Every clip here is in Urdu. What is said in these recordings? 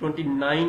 29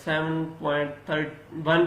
7.13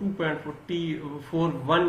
2.41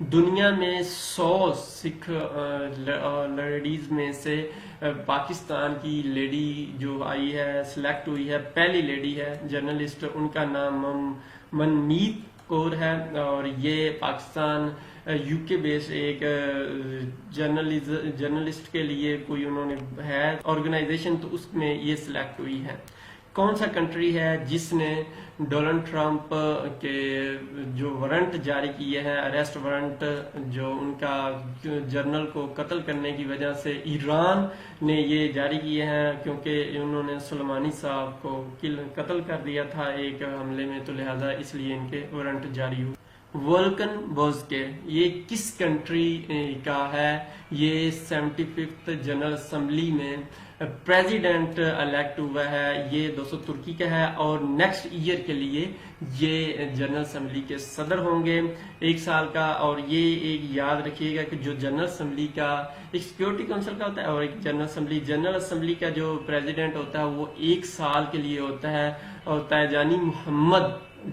دنیا میں 100 سکھ لیڈیز میں سے پاکستان کی لیڈی جو آئی ہے سلیکٹ ہوئی ہے، پہلی لیڈی ہے جرنلسٹ، ان کا نام منمیت کور ہے، اور یہ پاکستان یو کے بیس ایک جرنلسٹ کے لیے کوئی انہوں نے ہے آرگنائزیشن، تو اس میں یہ سلیکٹ ہوئی ہے۔ کون سا کنٹری ہے جس نے ڈونلڈ ٹرمپ کے جو وارنٹ جاری کیے ہیں، اریسٹ وارنٹ جو ان کا جرنل کو قتل کرنے کی وجہ سے ایران نے یہ جاری کیے ہیں، کیونکہ انہوں نے سلیمانی صاحب کو قتل کر دیا تھا ایک حملے میں، تو لہذا اس لیے ان کے وارنٹ جاری ہوئے۔ ولکن بوزکے یہ کس کنٹری کا ہے؟ یہ 75 جنرل اسمبلی میں پریزیڈنٹ الیکٹ ہوا ہے، یہ دوستو ترکی کا ہے، اور نیکسٹ ایئر کے لیے یہ جنرل اسمبلی کے صدر ہوں گے 1 سال کا۔ اور یہ ایک یاد رکھیے گا کہ جو جنرل اسمبلی کا ایک سیکورٹی کونسل کا ہوتا ہے اور ایک جنرل اسمبلی کا جو پریزیڈنٹ ہوتا ہے وہ 1 سال کے لیے ہوتا ہے، اور تیجانی محمد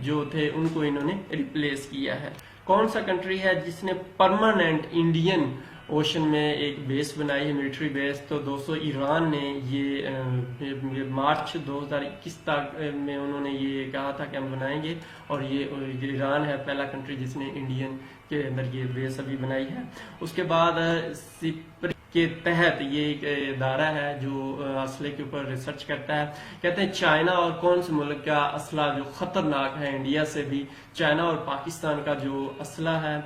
جو تھے ان کو انہوں نے ریپلیس کیا ہے۔ کون سا کنٹری ہے جس نے پرماننٹ انڈین اوشن میں ایک بیس بنائی ہے، ملٹری بیس؟ تو دوستو ایران نے یہ مارچ 2021 تک میں انہوں نے یہ کہا تھا کہ ہم بنائیں گے، اور یہ ایران ہے پہلا کنٹری جس نے انڈین کے اندر یہ بیس ابھی بنائی ہے۔ اس کے بعد سپر کے تحت یہ ایک ادارہ ہے جو اسلحے کے اوپر ریسرچ کرتا ہے، کہتے ہیں چائنا اور کون سے ملک کا اسلحہ جو خطرناک ہے انڈیا سے بھی؟ چائنا اور پاکستان کا جو اسلحہ ہے،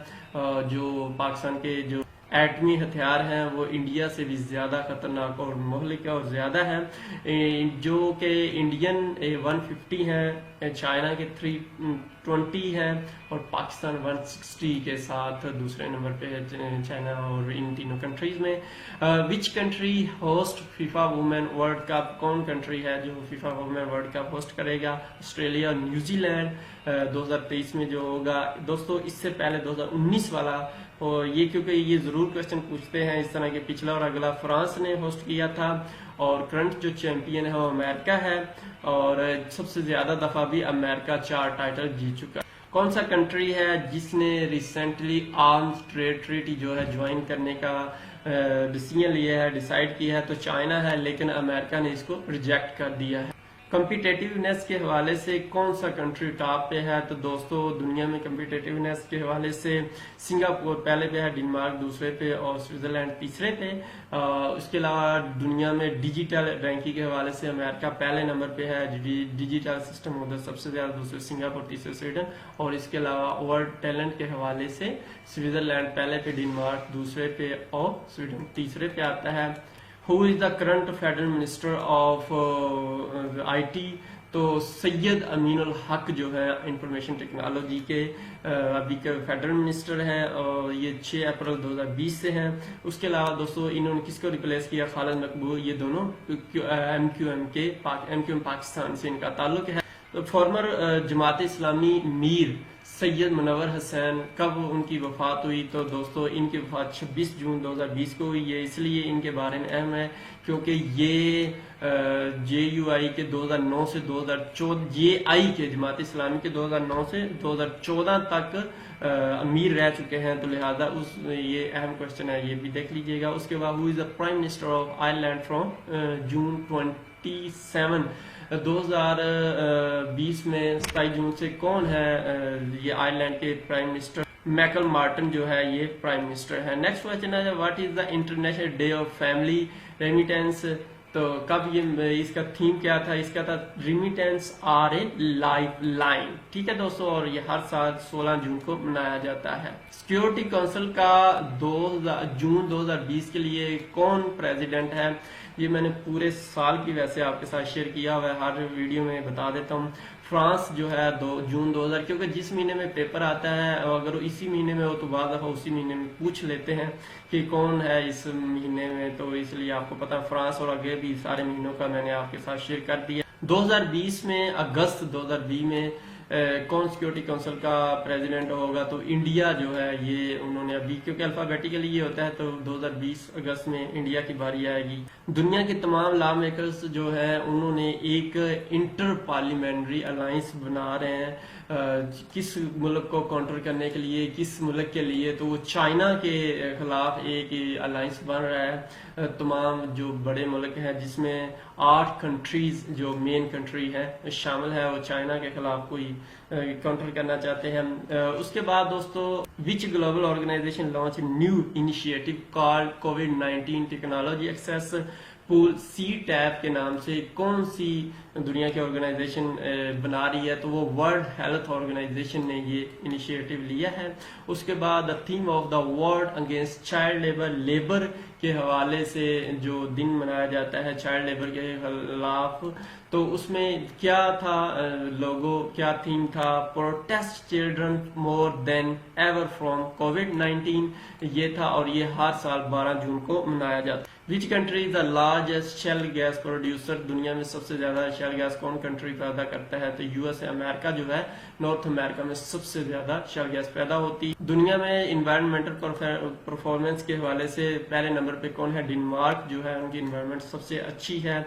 جو پاکستان کے جو ایٹمی ہتھیار ہیں وہ انڈیا سے بھی زیادہ خطرناک اور مہلک اور زیادہ ہیں، جو کہ انڈین 150 ہیں، چائنا کے 320 ہیں، اور پاکستان 160 کے ساتھ دوسرے نمبر پہ ہے چائنا اور ان تینوں کنٹریز میں۔ Which country host FIFA women world cup? کون کنٹری ہے جو FIFA women world cup host کرے گا؟ آسٹریلیا اور نیوزی لینڈ 2023 میں جو ہوگا۔ دوستو اس سے پہلے 2019 والا، اور یہ کیونکہ یہ ضرور کوشچن پوچھتے ہیں اس طرح کے، پچھلا اور اگلا فرانس نے ہوسٹ کیا تھا، اور کرنٹ جو چیمپئن ہے وہ امریکہ ہے، اور سب سے زیادہ دفعہ بھی امریکہ 4 ٹائٹل جیت چکا۔ کون سا کنٹری ہے جس نے ریسنٹلی آرمز ٹریڈ ٹریٹی جو ہے جوائن کرنے کا ڈیسیژن لیا ہے، ڈیسائیڈ کیا ہے؟ تو چائنا ہے، لیکن امریکہ نے اس کو ریجیکٹ کر دیا ہے۔ کمپیٹیٹیونیس کے حوالے سے کون سا کنٹری ٹاپ پہ ہے؟ تو دوستو دنیا میں کمپیٹیٹیونیس کے حوالے سے سنگاپور پہلے پہ ہے، ڈنمارک دوسرے پہ، اور سوئٹزرلینڈ تیسرے پہ۔ اس کے علاوہ دنیا میں ڈیجیٹل رینکنگ کے حوالے سے امریکہ پہلے نمبر پہ ہے، ڈیجیٹل سسٹم ادھر سب سے زیادہ، دوسرے سنگاپور، تیسرے سویڈن، اور اس کے علاوہ ورلڈ ٹیلنٹ کے حوالے سے سوئٹزرلینڈ پہلے پہ، ڈنمارک دوسرے پہ، اور سویڈن تیسرے پہ آتا ہے۔ Who is the current federal minister of IT؟ تو سید امین الحق جو ہے انفارمیشن ٹیکنالوجی کے ابھی کے فیڈرل منسٹر ہیں، اور یہ 6 اپریل 2020 سے ہیں۔ اس کے علاوہ دوستو انہوں نے کس کو ریپلیس کیا؟ خالد مقبول، یہ دونوں ایم کیو ایم پاکستان سے ان کا تعلق ہے۔ فارمر جماعت اسلامی میر سید منور حسین، کب ان کی وفات ہوئی؟ تو دوستو ان کی وفات 26 جون 2020 کو ہوئی ہے، اس لیے ان کے بارے میں اہم ہے کیونکہ یہ جے یو آئی کے 2009 سے 2014، جے آئی کے جماعت اسلامی کے 2009 سے 2014 تک امیر رہ چکے ہیں، تو لہذا یہ اہم کوشچن ہے، یہ بھی دیکھ لیجئے گا۔ اس کے بعد who is the prime minister of Ireland from June 27 2020 میں 27 جون سے کون ہے یہ آئرلینڈ کے پرائم منسٹر؟ میکل مارٹن جو ہے یہ پرائم منسٹر ہے۔ نیکسٹ کوشچن ہے what is the international day of family remittance? تو کب یہ اس کا تھیم کیا تھا؟ اس کا تھا remittances are a lifeline, ٹھیک ہے دوستو، اور یہ ہر سال 16 جون کو منایا جاتا ہے۔ سیکیورٹی کونسل کا جون 2020 کے لیے کون پریزیڈنٹ ہے؟ یہ میں نے پورے سال کی ویسے آپ کے ساتھ شیئر کیا ہوا ہے، ہر ویڈیو میں بتا دیتا ہوں۔ فرانس جو ہے جون 2000، کیونکہ جس مہینے میں پیپر آتا ہے اگر اسی مہینے میں ہو تو بعض دفعہ اسی مہینے میں پوچھ لیتے ہیں کہ کون ہے اس مہینے میں، تو اس لیے آپ کو پتا فرانس اور آگے بھی سارے مہینوں کا میں نے آپ کے ساتھ شیئر کر دیا۔ 2020 میں اگست 2020 میں کون سیکیورٹی کونسل کا پریزیڈنٹ ہوگا؟ تو انڈیا جو ہے یہ انہوں نے ابھی، کیونکہ الفابیٹیکلی یہ ہوتا ہے، تو 2020 اگست میں انڈیا کی باری آئے گی۔ دنیا کے تمام لا میکرز جو ہیں انہوں نے ایک انٹر پارلیمنٹری الائنس بنا رہے ہیں کس ملک کو کاؤنٹر کرنے کے لیے، کس ملک کے لیے، تو وہ چائنا کے خلاف ایک الائنس بن رہا ہے. تمام جو بڑے ملک ہیں جس میں 8 کنٹریز جو مین کنٹری ہے شامل ہے، وہ چائنا کے خلاف کوئی کاؤنٹر کرنا چاہتے ہیں. اس کے بعد دوستو، which global organization launch new initiative called کووڈ-19 technology access pool C TAP کے نام سے کون سی دنیا کی آرگنائزیشن بنا رہی ہے؟ تو وہ ورلڈ ہیلتھ آرگنائزیشن نے یہ انیشیٹو لیا ہے. اس کے بعد theme of the world against child labour کے حوالے سے جو دن منایا جاتا ہے چائلڈ لیبر کے خلاف، تو اس میں کیا تھا لوگو، کیا تھیم تھا؟ Protect children more than ever from کووڈ-19 یہ تھا، اور یہ ہر سال 12 جون کو منایا جاتا ہے. Which country is the largest shale gas producer? دنیا میں سب سے زیادہ شیل گیس کون کنٹری پیدا کرتا ہے؟ تو یو ایس اے. امریکہ جو ہے نارتھ امریکہ میں سب سے زیادہ شیل گیس پیدا ہوتی ہے. دنیا میں انوائرمنٹل پرفارمنس کے حوالے سے پہلے نمبر پہ کون ہے؟ ڈنمارک جو ہے، ان کی انوائرمنٹ سب سے اچھی ہے.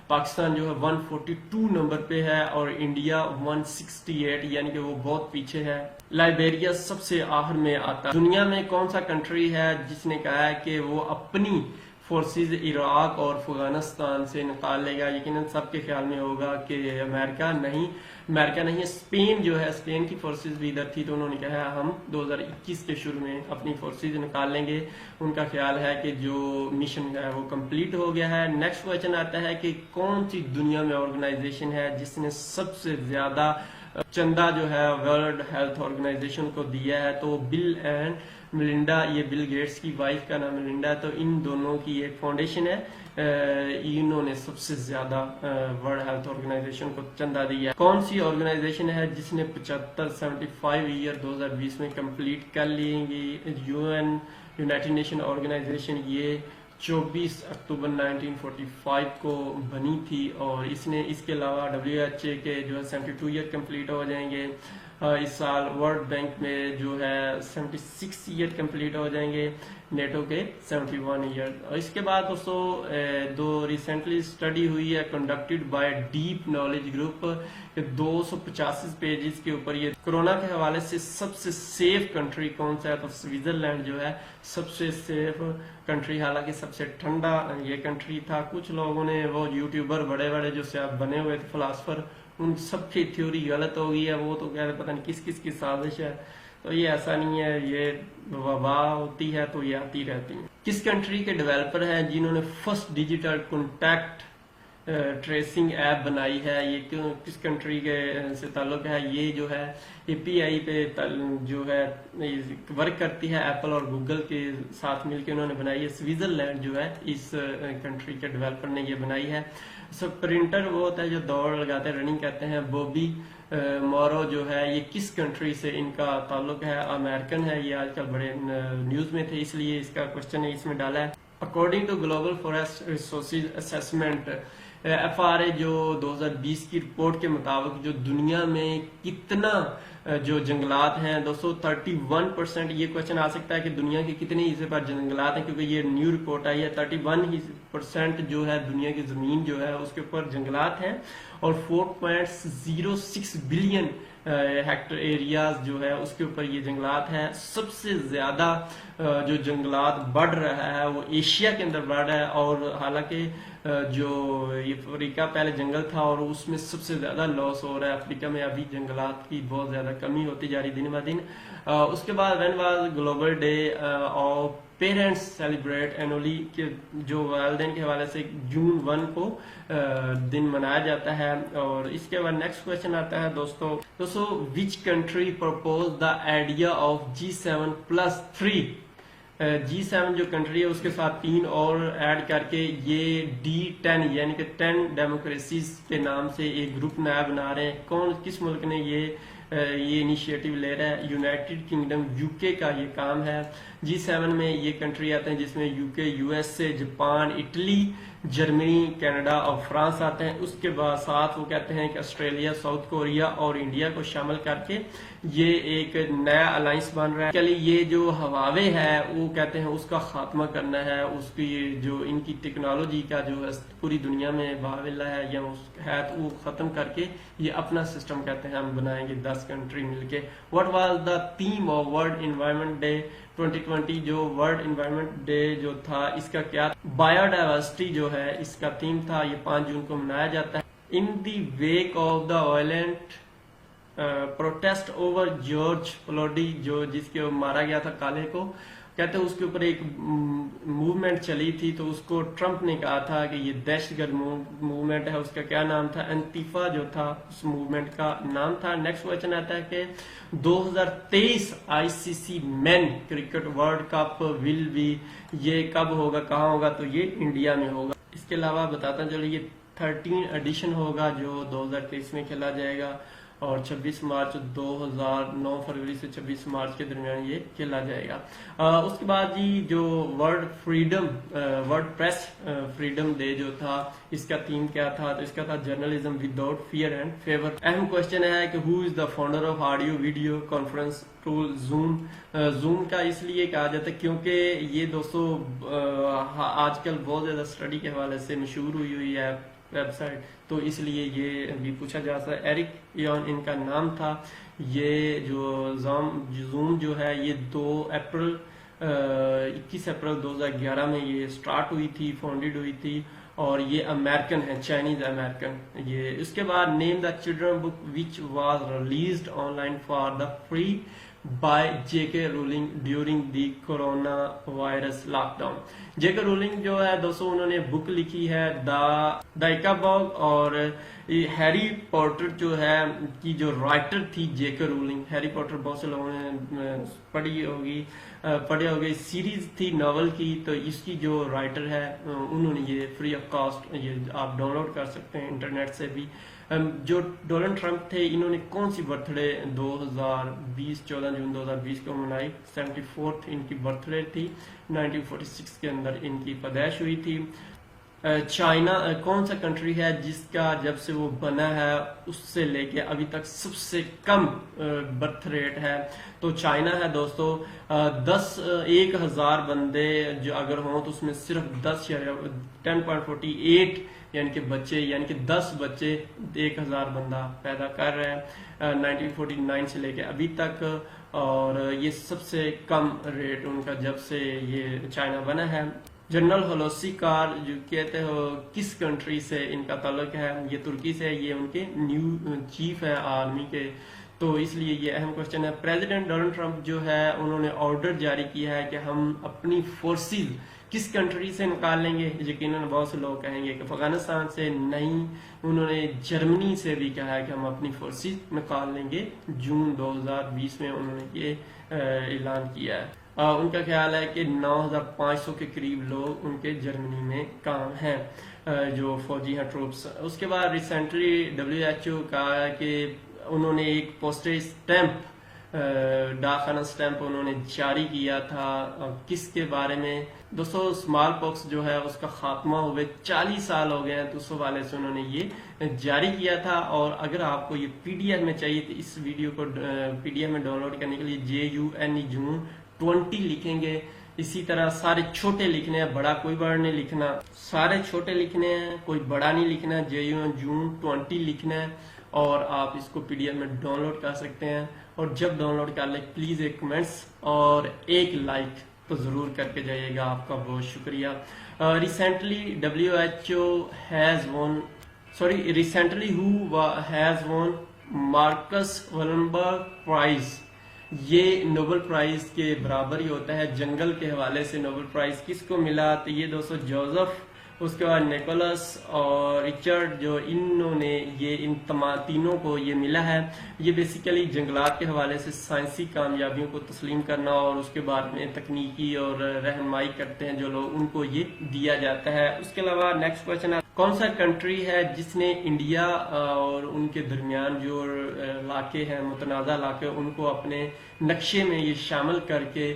پاکستان جو ہے 142 نمبر پہ ہے، اور انڈیا 168، یعنی کہ وہ بہت پیچھے ہے. لائبیریا سب سے آخر میں آتا ہے. دنیا میں کون سا کنٹری ہے جس نے کہا ہے کہ وہ اپنی فورسز عراق اور افغانستان سے نکال لے گا؟ یقیناً سب کے خیال میں ہوگا کہ امریکہ نہیں ہے، اسپین جو ہے، اسپین کی فورسز بھی ادھر تھی، تو انہوں نے کہا ہم 2021 کے شروع میں اپنی فورسز نکال لیں گے. ان کا خیال ہے کہ جو مشن ہے وہ کمپلیٹ ہو گیا ہے. نیکسٹ کویشچن آتا ہے کہ کون سی دنیا میں آرگنائزیشن ہے جس نے سب سے زیادہ چندہ جو ہے ورلڈ ہیلتھ آرگنائزیشن کو دیا ہے؟ تو بل اینڈ ملنڈا، یہ بل گیٹس کی وائف کا نام ملنڈا ہے، تو ان دونوں کی ایک فاؤنڈیشن ہے، انہوں نے سب سے زیادہ ورلڈ ہیلتھ آرگنائزیشن کو چندہ دیا ہے. کون سی آرگنائزیشن ہے جس نے 75 ایئر 2020 میں کمپلیٹ کر لیں گی؟ یونائٹڈ نیشن آرگنائزیشن یہ 24 اکتوبر 1945 کو بنی تھی، اور اس کے علاوہ WHA کے جو ہے 72 ایئر کمپلیٹ ہو جائیں گے. اس سال ورلڈ بینک میں جو ہے 76 ایئر کمپلیٹ ہو جائیں گے، نیٹو کے 71 ایئر. اور اس کے بعد دوستو دو ریسنٹلی اسٹڈی ہوئی ہے conducted by deep knowledge group, 285 pages کے اوپر. یہ کورونا کے حوالے سے سب سے سیف کنٹری کون سا ہے؟ تو سوئٹزرلینڈ جو ہے سب سے سیف کنٹری، حالانکہ سب سے ٹھنڈا یہ کنٹری تھا. کچھ لوگوں نے، وہ یوٹیوبر بڑے بڑے جو سیاح بنے ہوئے تھے فلاسفر، ان سب کی تھیوری غلط ہو گئی ہے، وہ تو کہہ رہے پتہ نہیں کس کی سازش ہے. تو یہ ایسا نہیں ہے، یہ وبا ہوتی ہے تو یہ آتی رہتی ہے. کس کنٹری کے ڈیولپر ہیں جنہوں نے first digital contact tracing app بنائی ہے؟ یہ کس کنٹری کے سے تعلق ہے؟ یہ جو ہے API پہ جو ہے ورک کرتی ہے، ایپل اور گوگل کے ساتھ مل کے انہوں نے بنائی ہے. سوئٹزرلینڈ جو ہے اس کنٹری کے ڈیولپر نے یہ بنائی ہے. پرنٹر وہ ہوتا ہے جو دوڑ لگاتے ہیں، رننگ کرتے ہیں. بوبی مورو جو ہے یہ کس کنٹری سے ان کا تعلق ہے؟ امریکن ہے. یہ آج کل بڑے نیوز میں تھے، اس لیے اس کا کوشچن اس میں ڈالا ہے. According to global forest resources assessment FRA جو 2020 کی رپورٹ کے مطابق جو دنیا میں کتنا جو جنگلات ہیں دوستو 31%. یہ کوشچن آ سکتا ہے کہ دنیا کے کتنے حصے پر جنگلات ہیں، کیونکہ یہ نیو رپورٹ آئی ہے. 31% جو ہے دنیا کی زمین جو ہے اس کے اوپر جنگلات ہیں، اور 4.06 بلین ہیکٹر ایریاز جو ہے اس کے اوپر یہ جنگلات ہیں. سب سے زیادہ جو جنگلات بڑھ رہا ہے وہ ایشیا کے اندر بڑھ رہا ہے، اور حالانکہ جو یہ افریقہ پہلے جنگل تھا اور اس میں سب سے زیادہ لاس ہو رہا ہے. افریقہ میں ابھی جنگلات کی بہت زیادہ کمی ہوتی جا رہی دن بہ دن. اس کے بعد when was global day of parents celebrate annually, کہ جو والدین کے حوالے سے جون 1 کو دن منایا جاتا ہے. اور اس کے بعد نیکسٹ کوشچن آتا ہے دوستو which country propose the idea of G7+3؟ G7 جو کنٹری ہے اس کے ساتھ 3 اور ایڈ کر کے یہ D10 یعنی کہ 10 ڈیموکریسیز کے نام سے ایک گروپ نیا بنا رہے ہیں. کس ملک نے یہ انیشیٹو لے رہا ہے؟ یونائٹڈ کنگڈم UK کا یہ کام ہے. G7 میں یہ کنٹری آتے ہیں جس میں UK USA Japan Italy Germany, Canada اور فرانس آتے ہیں. اس کے بعد ساتھ وہ کہتے ہیں کہ آسٹریلیا، ساؤتھ کوریا اور انڈیا کو شامل کر کے یہ ایک نیا الائنس بن رہا ہے. چلیے یہ جو ہواوے ہے وہ کہتے ہیں اس کا خاتمہ کرنا ہے، اس کی جو ان کی ٹیکنالوجی کا جو پوری دنیا میں باولا ہے یا اس ہے تو وہ ختم کر کے یہ اپنا سسٹم کہتے ہیں ہم بنائیں گے 10 کنٹری مل کے. What was the theme of world environment day 2020؟ جو ورلڈ انوائرمنٹ ڈے جو تھا اس کا کیا بایو ڈائیورسٹی جو ہے اس کا تھیم تھا. یہ 5 جون کو منایا جاتا ہے. In the week of the violent protest over George Floyd جو جس کے مارا گیا تھا کالے کو، کہتے ہیں اس کے اوپر ایک موومنٹ چلی تھی تو اس کو ٹرمپ نے کہا تھا کہ یہ دہشت گرد موومنٹ ہے. اس کا کیا نام تھا؟ انتیفا جو تھا اس موومنٹ کا نام تھا. نیکسٹ کوشچن آتا ہے کہ 2023 ICC men cricket world cup will be, یہ کب ہوگا، کہاں ہوگا؟ تو یہ انڈیا میں ہوگا. اس کے علاوہ بتاتا چلو یہ 13 ایڈیشن ہوگا جو 2023 میں کھیلا جائے گا اور 26 مارچ 2009 فروری سے 26 مارچ کے درمیان یہ کھیلا جائے گا. اس کے بعد جی جو ورلڈ پریس فریڈم ڈے جو تھا اس کا تھیم کیا تھا؟ تو اس کا تھا journalism without fear and favour. اہم کوشچن ہے کہ who is the founder of audio video conference tool Zoom? Zoom کا اس لیے کہا جاتا ہے کیونکہ یہ دوستو آج کل بہت زیادہ اسٹڈی کے حوالے سے مشہور ہوئی ہے ویب سائٹ، تو اس لیے یہ بھی پوچھا جا سکتا ہے. ایرک ایون ان کا نام تھا. یہ جو زوم جو ہے یہ 21 اپریل 2011 میں یہ سٹارٹ ہوئی تھی، فاؤنڈیڈ ہوئی تھی اور یہ امریکن ہے، چائنیز امریکن. یہ اس کے بعد name the children book which was released online for the free by J K Rowling during the coronavirus lockdown. J K Rowling جو ہے دوستوں انہوں نے بک لکھی ہے دا ایکاباگ، اور ہیری پوٹر جو ہے کی جو رائٹر تھی جے کے رولنگ. ہیری پوٹر بہت سے لوگوں نے پڑھے ہوگی سیریز تھی ناول کی، تو اس کی جو رائٹر ہے انہوں نے یہ فری آف کاسٹ یہ آپ ڈاؤن لوڈ کر سکتے ہیں انٹرنیٹ سے بھی. جو ڈونلڈ ٹرمپ تھے انہوں نے کون سی برتھ ڈے 2020 14 جون 2020 کو منائی؟ 74 ان کی برتھ ڈے تھی. 1946 کے اندر ان کی پیدائش ہوئی تھی. چائنا کون سا کنٹری ہے جس کا جب سے وہ بنا ہے اس سے لے کے ابھی تک سب سے کم برتھ ریٹ ہے؟ تو چائنا ہے دوستو. 10,000 بندے جو اگر ہوں تو اس میں صرف 10.48 یعنی کہ بچے، یعنی کہ 10 بچے 1,000 بندہ پیدا کر رہے ہیں 1949 سے لے کے ابھی تک. اور یہ سب سے کم ریٹ ان کا جب سے یہ چائنا بنا ہے. جنرل ہولوسی کار جو کہتے ہو کس کنٹری سے ان کا تعلق ہے؟ یہ ترکی سے. یہ ان کے نیو چیف ہے آرمی کے، تو اس لیے یہ اہم کوشچن ہے. پریزیڈنٹ ڈونلڈ ٹرمپ جو ہے انہوں نے آرڈر جاری کیا ہے کہ ہم اپنی فورسز کس کنٹری سے نکال لیں گے؟ یقیناً بہت سے لوگ کہیں گے کہ افغانستان سے نہیں، انہوں نے جرمنی سے بھی کہا ہے کہ ہم اپنی فورسز نکال لیں گے. جون 2020 میں انہوں نے یہ اعلان کیا ہے. ان کا خیال ہے کہ 9,500 کے قریب لوگ ان کے جرمنی میں کام ہیں جو فوجی ہیں ٹروپس. اس کے بعد ریسنٹلی WHO کہا ہے کہ انہوں نے ایک پوسٹل اسٹیمپ ڈاکخانہ اسٹیمپ انہوں نے جاری کیا تھا. کس کے بارے میں دوستو؟ اسمال پاکس جو ہے اس کا خاتمہ ہوئے 40 سال ہو گئے ہیں، تو اس حوالے سے انہوں نے یہ جاری کیا تھا. اور اگر آپ کو یہ PDF میں چاہیے تو اس ویڈیو کو PDF میں ڈاؤن لوڈ کرنے کے لیے JUNE 20 لکھیں گے. اسی طرح سارے چھوٹے لکھنے ہیں، بڑا کوئی بڑا نہیں لکھنا، سارے چھوٹے لکھنے ہیں، کوئی بڑا نہیں لکھنا. JUNE 20 لکھنا ہے اور آپ اس کو PDF میں ڈاؤن لوڈ کر سکتے ہیں. اور جب ڈاؤن لوڈ کر لیں پلیز ایک کمنٹس اور ایک لائک تو ضرور کر کے جائیے گا. آپ کا بہت شکریہ. Recently who has won Marcus Wallenberg prize? یہ نوبل پرائز کے برابر ہی ہوتا ہے. جنگل کے حوالے سے نوبل پرائز کس کو ملا؟ تو یہ دوستو جوزف، اس کے بعد نیکولس اور ریچرڈ، جو انہوں نے یہ ان تینوں کو یہ ملا ہے. یہ بیسیکلی جنگلات کے حوالے سے سائنسی کامیابیوں کو تسلیم کرنا اور اس کے بعد میں تکنیکی اور رہنمائی کرتے ہیں جو لوگ، ان کو یہ دیا جاتا ہے. اس کے علاوہ نیکسٹ کوشچن ہے کون سا کنٹری ہے جس نے انڈیا اور ان کے درمیان جو علاقے ہیں متنازع علاقے ان کو اپنے نقشے میں یہ شامل کر کے